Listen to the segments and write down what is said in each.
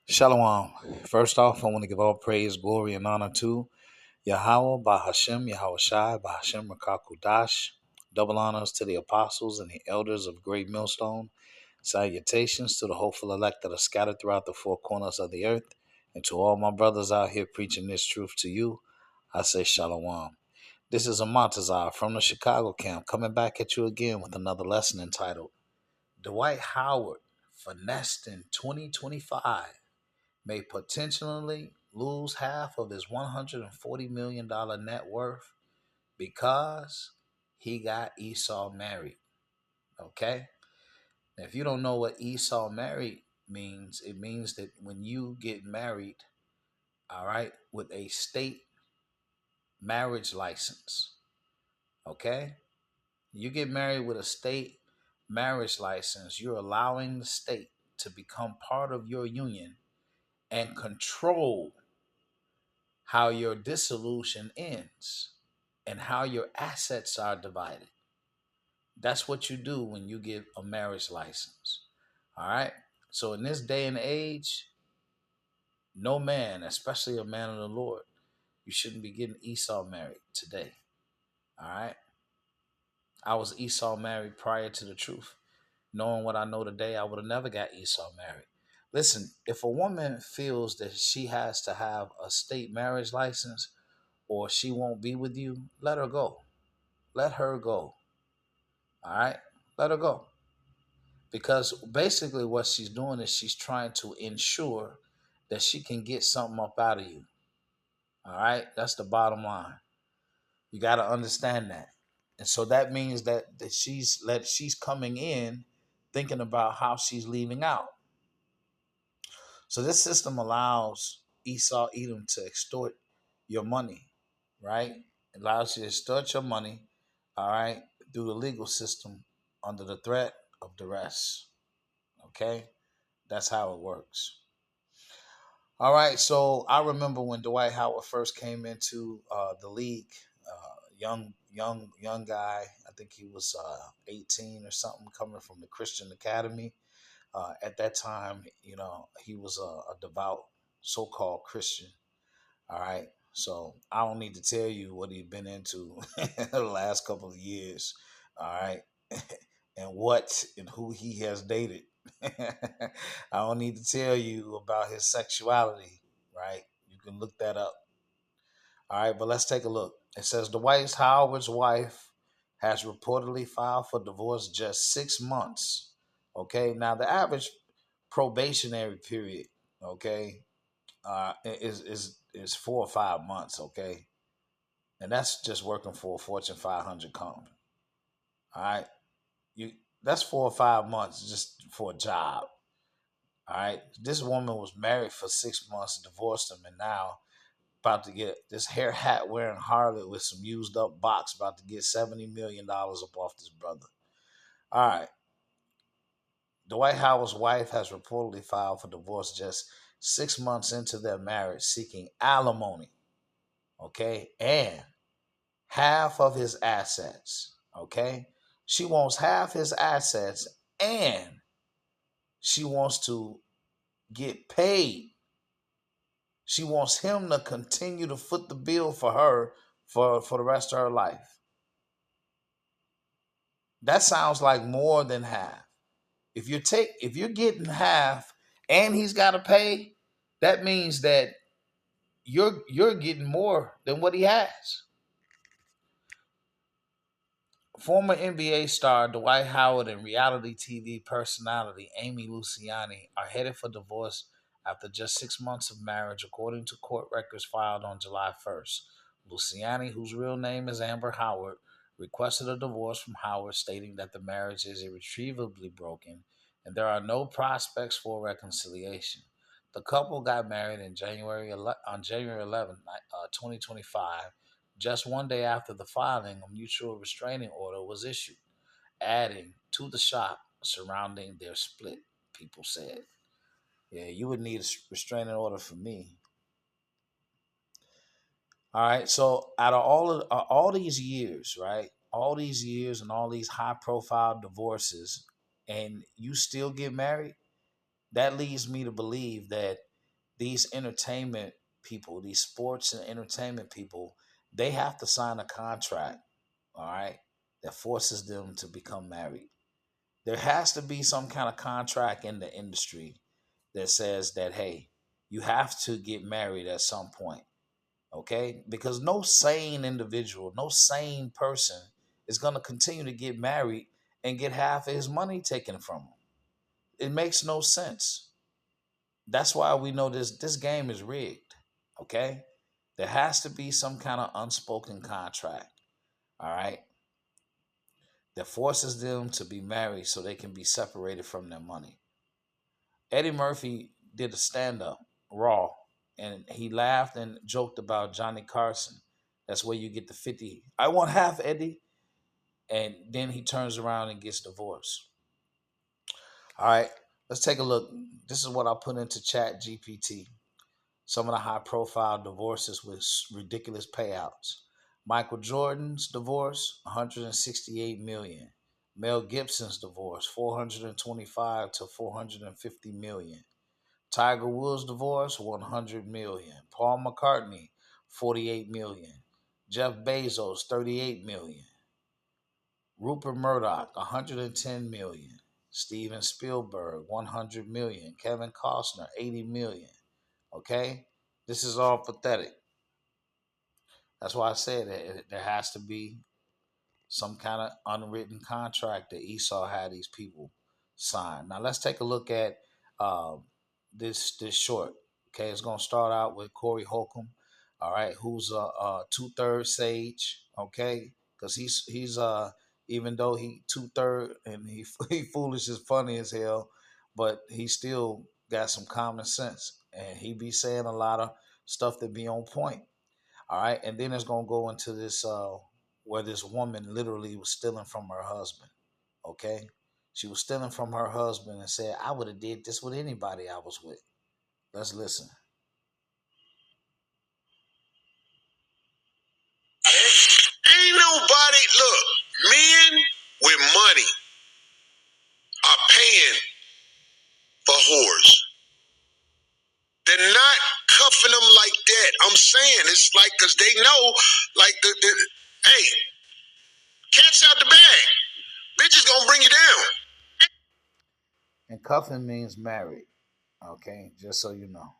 Shalom. First off, I want to give all praise, glory, and honor to Yahweh, Bahashem, Yahweh Shai, Bahashem, Rakakudash. Double honors to the apostles and the elders of Great Millstone. Salutations to the hopeful elect that are scattered throughout the four corners of the earth. And to all my brothers out here preaching this truth to you, I say Shalom. This is a Montazar from the Chicago camp coming back at you again with another lesson entitled Dwight Howard Finessed in 2025 may potentially lose half of his $140 million net worth because he got Esau married. Okay? Now, if you don't know what Esau married means, it means that when you get married, all right, with a state marriage license, okay? You get married with a state marriage license, you're allowing the state to become part of your union and control how your dissolution ends and how your assets are divided. That's what you do when you get a marriage license. All right. So in this day and age, no man, especially a man of the Lord, you shouldn't be getting Esau married today. All right. I was Esau married prior to the truth. Knowing what I know today, I would have never got Esau married. Listen, if a woman feels that she has to have a state marriage license or she won't be with you, let her go. Let her go. All right? Let her go. Because basically what she's doing is she's trying to ensure that she can get something up out of you. All right? That's the bottom line. You got to understand that. And so that means that she's coming in thinking about how she's leaving out. So this system allows Esau Edom to extort your money, right? It allows you to extort your money, all right, through the legal system under the threat of duress. Okay? That's how it works. All right, so I remember when Dwight Howard first came into the league, young guy. I think he was 18 or something, coming from the Christian Academy. At that time, he was a devout so-called Christian. All right. So I don't need to tell you what he's been into the last couple of years. All right. And what and who he has dated. I don't need to tell you about his sexuality. Right. You can look that up. All right. But let's take a look. It says Dwight Howard's wife has reportedly filed for divorce just 6 months. Okay. Now, the average probationary period, okay, is 4 or 5 months, okay, and that's just working for a Fortune 500 company. All right, you that's 4 or 5 months just for a job. All right, this woman was married for 6 months, divorced him, and now about to get this hair hat wearing harlot with some used up box, about to get $70 million up off this brother. All right, Dwight Howard's wife has reportedly filed for divorce just 6 months into their marriage, seeking alimony. Okay, and half of his assets. Okay, she wants half his assets, and she wants to get paid. She wants him to continue to foot the bill for her for the rest of her life. That sounds like more than half. If you're getting half and he's got to pay, that means that you're getting more than what he has. Former NBA star Dwight Howard and reality TV personality Amy Luciani are headed for divorce after just 6 months of marriage, according to court records filed on July 1st. Luciani, whose real name is Amber Howard, requested a divorce from Howard, stating that the marriage is irretrievably broken and there are no prospects for reconciliation. The couple got married on January 11, 2025, just one day after the filing, a mutual restraining order was issued, adding to the shock surrounding their split, people said. Yeah, you would need a restraining order for me. All right, so out of all these years, right? All these years and all these high profile divorces, and you still get married, that leads me to believe that these entertainment people, these sports and entertainment people, they have to sign a contract, all right, that forces them to become married. There has to be some kind of contract in the industry that says that, hey, you have to get married at some point, okay? Because no sane individual, no sane person is going to continue to get married and get half of his money taken from him. It makes no sense. That's why we know this game is rigged, okay? There has to be some kind of unspoken contract, all right, that forces them to be married so they can be separated from their money. Eddie Murphy did a stand up raw and he laughed and joked about Johnny Carson. That's where you get the 50. I want half, Eddie. And then he turns around and gets divorced. All right, let's take a look. This is what I put into Chat GPT. Some of the high profile divorces with ridiculous payouts. Michael Jordan's divorce, 168 million. Mel Gibson's divorce, 425 to 450 million. Tiger Woods' divorce, 100 million. Paul McCartney, 48 million. Jeff Bezos, 38 million. Rupert Murdoch, 110 million. Steven Spielberg, 100 million. Kevin Costner, 80 million. Okay? This is all pathetic. That's why I said that there has to be some kind of unwritten contract that Esau had these people sign. Now let's take a look at this short. Okay, it's gonna start out with Corey Holcomb. All right, who's a 2/3 sage? Okay, because he's even though he 2/3 and he foolish is funny as hell, but he still got some common sense and he be saying a lot of stuff that be on point. All right, and then it's gonna go into this where this woman literally was stealing from her husband. Okay, she was stealing from her husband and said, "I would have did this with anybody I was with." Let's listen. Ain't nobody, look, men with money are paying for whores. They're not cuffing them like that. I'm saying it's like, because they know, like, hey, cat's out the bag. Bitch is gonna bring you down. And cuffing means married. Okay, just so you know.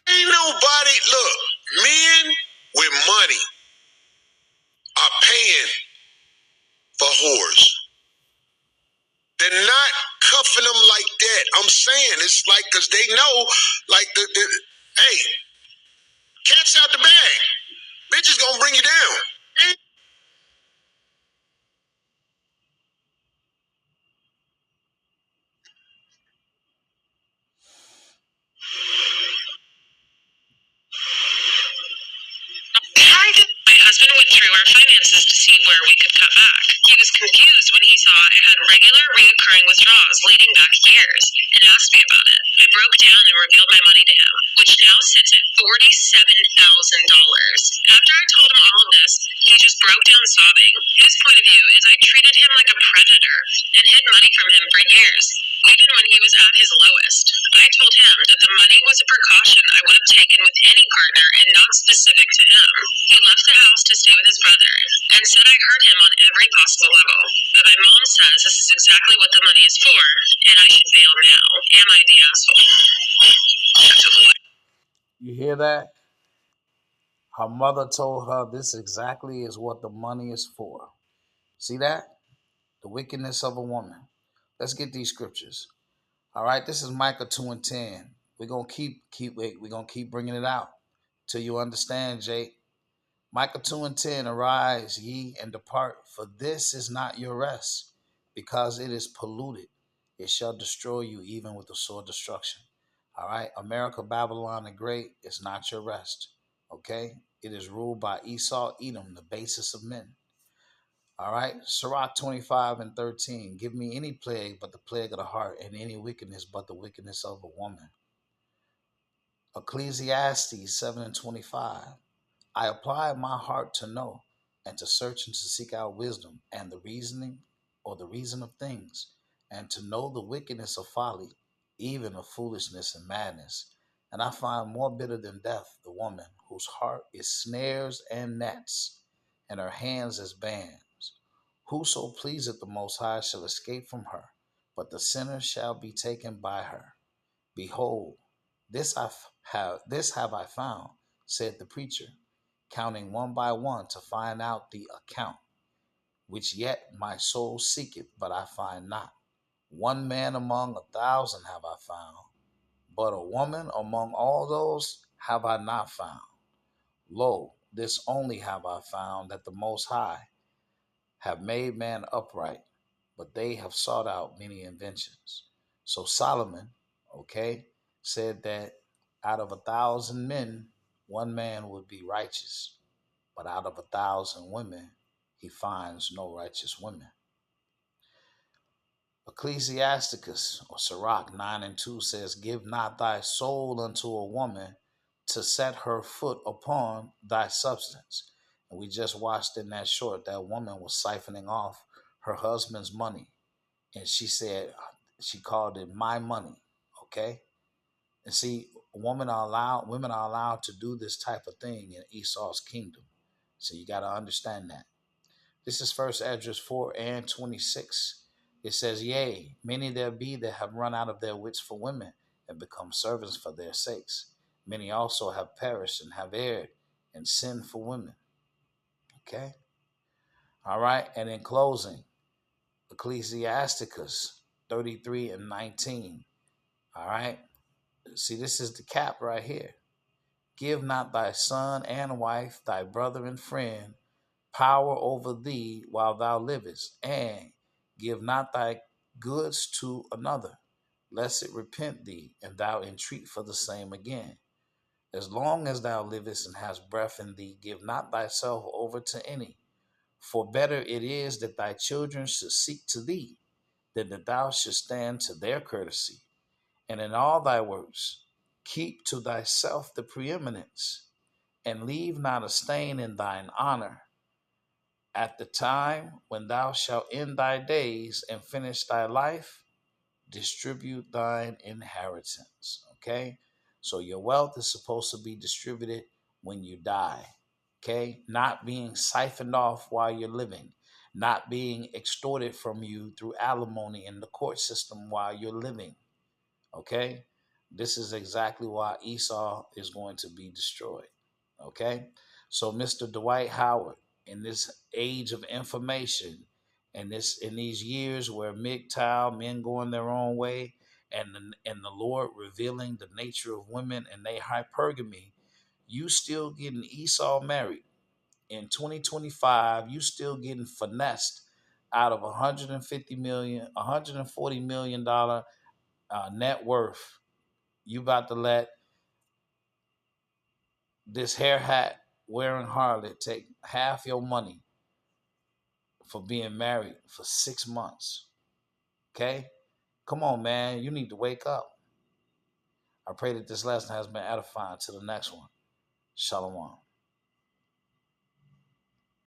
Ain't nobody, look, men with money are paying for whores. They're not cuffing them like that. I'm saying it's like, because they know, like, hey, cat's out the bag. Bitch is gonna bring you down. My husband went through our finances to see where we could cut back. He was confused when he saw I had regular reoccurring withdrawals leading back years and asked me about it. I broke down and revealed my money to him, which now sits at $47,000. After I told him all of this, he just broke down sobbing. His point of view is I treated him like a predator and hid money from him for years, even when he was at his lowest. I told him that the money was a precaution I would have taken with any partner and not specific to him. He left the house to stay with his brother and said I hurt him on every possible level. But my mom says this is exactly what the money is for, and I should bail now. Am I the asshole? You hear that? Her mother told her this exactly is what the money is for. See that? The wickedness of a woman. Let's get these scriptures. All right, this is Micah 2:10. We're gonna we're gonna keep bringing it out till you understand, Jake. Micah 2:10, arise ye and depart, for this is not your rest, because it is polluted. It shall destroy you even with the sword destruction. All right, America, Babylon the Great is not your rest. Okay, it is ruled by Esau, Edom, the basest of men. All right, Sirach 25:13. Give me any plague but the plague of the heart, and any wickedness but the wickedness of a woman. Ecclesiastes 7:25. I applied my heart to know and to search and to seek out wisdom and the reasoning or the reason of things, and to know the wickedness of folly, even of foolishness and madness. And I find more bitter than death the woman whose heart is snares and nets, and her hands as bands. Whoso pleaseth the Most High shall escape from her, but the sinner shall be taken by her. Behold, this have I found, said the preacher, counting one by one to find out the account, which yet my soul seeketh, but I find not. One man among 1,000 have I found, but a woman among all those have I not found. Lo, this only have I found, that the Most High have made man upright, but they have sought out many inventions. So Solomon, okay, said that out of 1,000 men, one man would be righteous, but out of 1,000 women, he finds no righteous women. Ecclesiasticus or Sirach 9:2 says, give not thy soul unto a woman to set her foot upon thy substance. And we just watched in that short, that woman was siphoning off her husband's money. And she said, she called it my money. Okay. And see, women are allowed to do this type of thing in Esau's kingdom. So you got to understand that. This is First Esdras 4:26. It says, yea, many there be that have run out of their wits for women and become servants for their sakes. Many also have perished and have erred and sinned for women. Okay? All right. And in closing, Ecclesiasticus 33:19. All right. See, this is the cap right here. Give not thy son and wife, thy brother and friend, power over thee while thou livest, and give not thy goods to another, lest it repent thee, and thou entreat for the same again. As long as thou livest and hast breath in thee, give not thyself over to any. For better it is that thy children should seek to thee, than that thou shouldst stand to their courtesy. And in all thy works, keep to thyself the preeminence, and leave not a stain in thine honor. At the time when thou shalt end thy days and finish thy life, distribute thine inheritance. Okay? So your wealth is supposed to be distributed when you die. Okay? Not being siphoned off while you're living, not being extorted from you through alimony in the court system while you're living. Okay? This is exactly why Esau is going to be destroyed. Okay? So, Mr. Dwight Howard, in this age of information, and in these years where MGTOW, men going their own way, and the Lord revealing the nature of women and their hypergamy, you still getting Esau married. In 2025, you still getting finessed out of 150 million, $140 million net worth. You about to let this hair hat wearing harlot take half your money for being married for 6 months. Okay? Come on, man. You need to wake up. I pray that this lesson has been edifying. To the next one. Shalom.